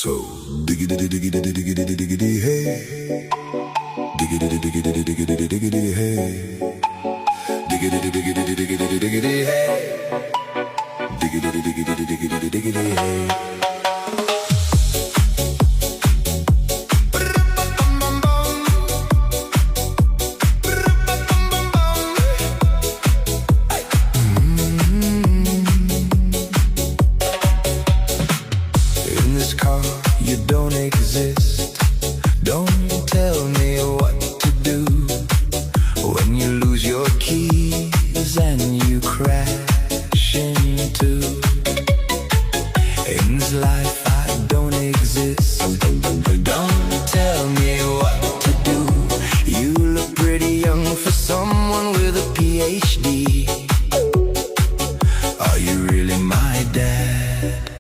So diggity diggity diggity diggity hey, diggity diggity diggity diggity hey, diggity diggity diggity diggity hey, diggity diggity diggity diggity hey. You don't exist. Don't tell me what to do when you lose your keys and you crash into. In this life I don't exist. Don't tell me what to do. You look pretty young for someone with a PhD.